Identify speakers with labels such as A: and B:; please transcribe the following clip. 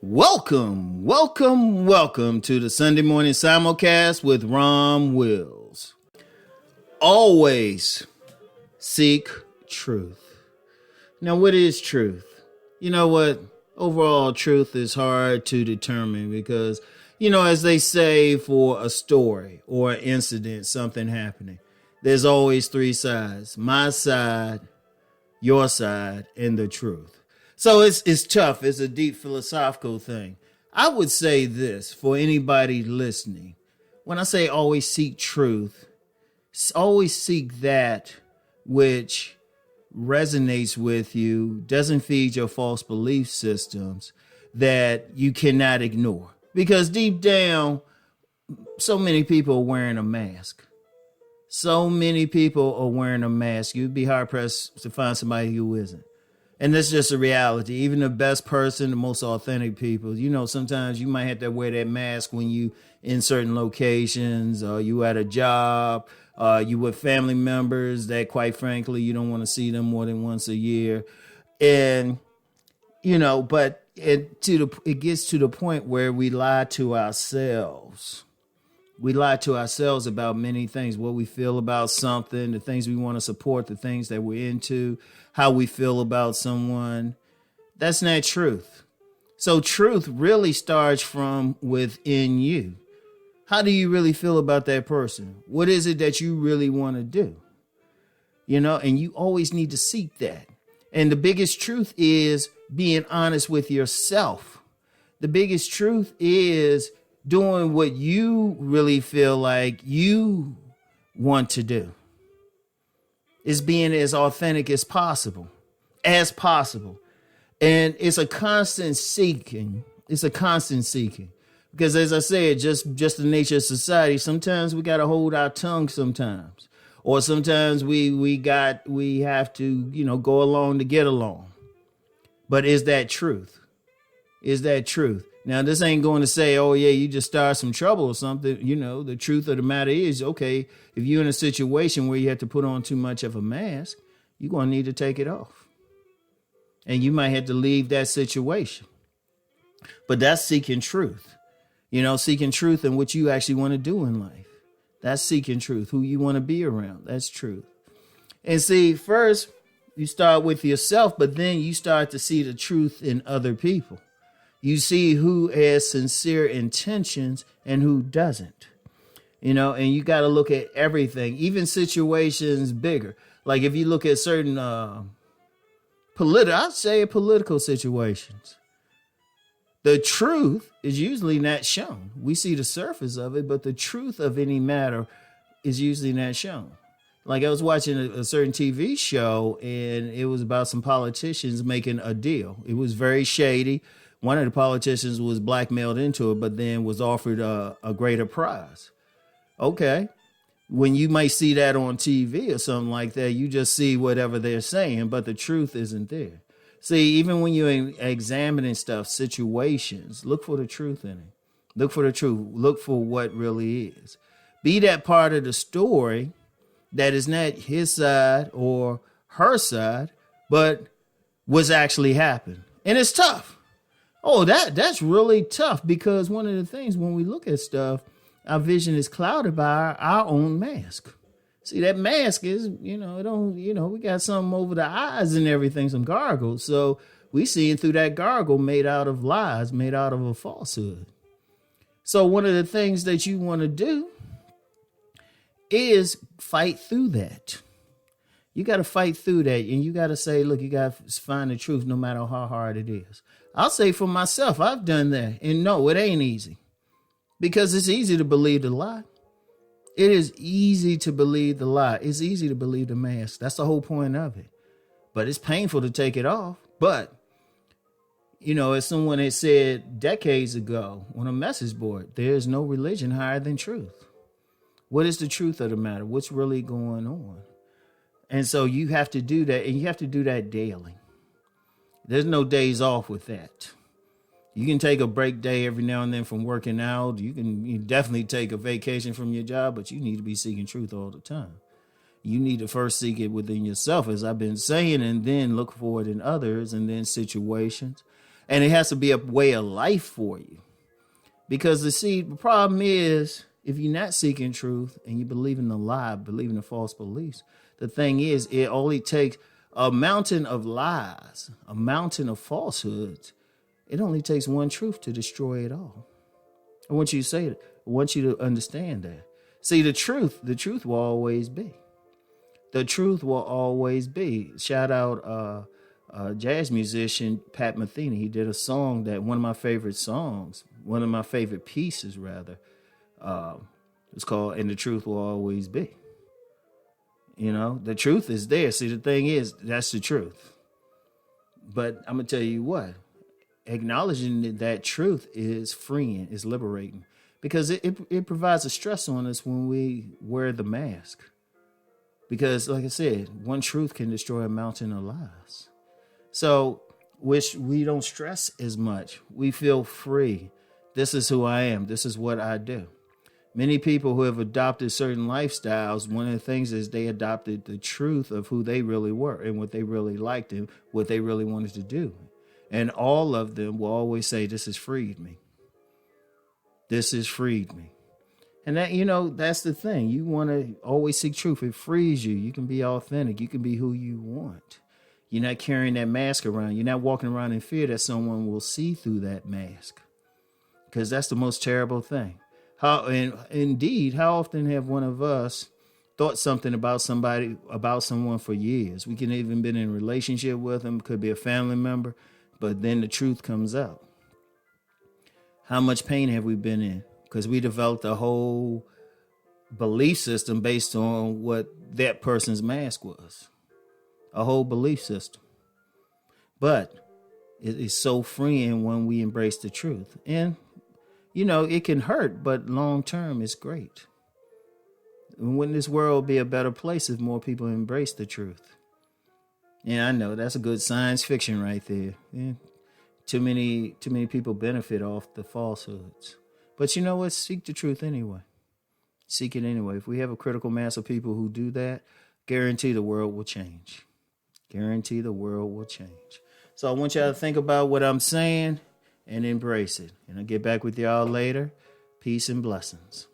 A: Welcome to the Sunday morning simulcast with Rom Wills. Always seek truth. Now, what is truth? You know what? Overall, truth is hard to determine because, as they say for a story or an incident, something happening, there's always three sides: my side, your side, and the truth. So it's tough. It's a deep philosophical thing. I would say this for anybody listening. When I say always seek truth, always seek that which resonates with you, doesn't feed your false belief systems that you cannot ignore. Because deep down, so many people are wearing a mask. So many people are wearing a mask. You'd be hard pressed to find somebody who isn't. And that's just a reality. Even the best person, the most authentic people, sometimes you might have to wear that mask when you in certain locations, or you at a to you with family members that, quite frankly, you don't want to see them more than once a year. And, but it gets to the point where we lie to ourselves. We lie to ourselves about many things, what we feel about something, the things we want to support, the things that we're into, how we feel about someone. That's not truth. So truth really starts from within you. How do you really feel about that person? What is it that you really want to do? And you always need to seek that. And the biggest truth is being honest with yourself. The biggest truth is doing what you really feel like you want to do. Is being as authentic as possible. And it's a constant seeking. Because as I said, just the nature of society, sometimes we got to hold our tongue sometimes. Or sometimes we have to, go along to get along. But is that truth? Now, this ain't going to say, oh, yeah, you just start some trouble or something. The truth of the matter is, okay, if you're in a situation where you have to put on too much of a mask, you're going to need to take it off. And you might have to leave that situation. But that's seeking truth. Seeking truth in what you actually want to do in life. That's seeking truth. Who you want to be around. That's truth. And see, first, you start with yourself, but then you start to see the truth in other people. You see who has sincere intentions and who doesn't, and you got to look at everything, even situations bigger. Like if you look at certain political situations, the truth is usually not shown. We see the surface of it, but the truth of any matter is usually not shown. Like I was watching a certain TV show, and it was about some politicians making a deal. It was very shady. One of the politicians was blackmailed into it, but then was offered a greater prize. Okay. When you might see that on TV or something like that, you just see whatever they're saying, but the truth isn't there. See, even when you're examining stuff, situations, look for the truth in it. Look for the truth. Look for what really is. Be that part of the story that is not his side or her side, but what's actually happened. And it's tough. Oh, that's really tough, because one of the things when we look at stuff, our vision is clouded by our own mask. See, that mask is, we got something over the eyes and everything, some gargles. So we seeing through that gargle made out of lies, made out of a falsehood. So one of the things that you want to do is fight through that. You got to fight through that, and you got to say, look, you got to find the truth no matter how hard it is. I'll say for myself, I've done that. And no, it ain't easy, because it's easy to believe the lie. It is easy to believe the lie. It's easy to believe the mask. That's the whole point of it. But it's painful to take it off. But, as someone had said decades ago on a message board, there's no religion higher than truth. What is the truth of the matter? What's really going on? And so you have to do that, and you have to do that daily. There's no days off with that. You can take a break day every now and then from working out. You definitely take a vacation from your job, but you need to be seeking truth all the time. You need to first seek it within yourself, as I've been saying, and then look for it in others and then situations. And it has to be a way of life for you. Because the problem is, if you're not seeking truth and you believe in the lie, believe in the false beliefs, the thing is, it only takes a mountain of lies, a mountain of falsehoods. It only takes one truth to destroy it all. I want you to say it. I want you to understand that. See, the truth will always be. The truth will always be. Shout out jazz musician Pat Metheny. He did a song that one of my favorite pieces rather. It's called "And the Truth Will Always Be." You know, the truth is there. See, the thing is, that's the truth. But I'm gonna tell you what, acknowledging that truth is freeing, is liberating, because it provides a stress on us when we wear the mask. Because, like I said, one truth can destroy a mountain of lies. So, which we don't stress as much. We feel free. This is who I am. This is what I do. Many people who have adopted certain lifestyles, one of the things is they adopted the truth of who they really were and what they really liked and what they really wanted to do. And all of them will always say, this has freed me. This has freed me. And that, that's the thing. You want to always seek truth. It frees you. You can be authentic. You can be who you want. You're not carrying that mask around. You're not walking around in fear that someone will see through that mask. Because that's the most terrible thing. How often have one of us thought something about someone for years? We can even been in a relationship with them, could be a family member, but then the truth comes out. How much pain have we been in? Because we developed a whole belief system based on what that person's mask was. A whole belief system. But it is so freeing when we embrace the truth. And it can hurt, but long term, it's great. And wouldn't this world be a better place if more people embrace the truth? Yeah, I know that's a good science fiction right there. Yeah. Too many people benefit off the falsehoods. But you know what? Seek the truth anyway. Seek it anyway. If we have a critical mass of people who do that, guarantee the world will change. Guarantee the world will change. So I want y'all to think about what I'm saying and embrace it. And I'll get back with y'all later. Peace and blessings.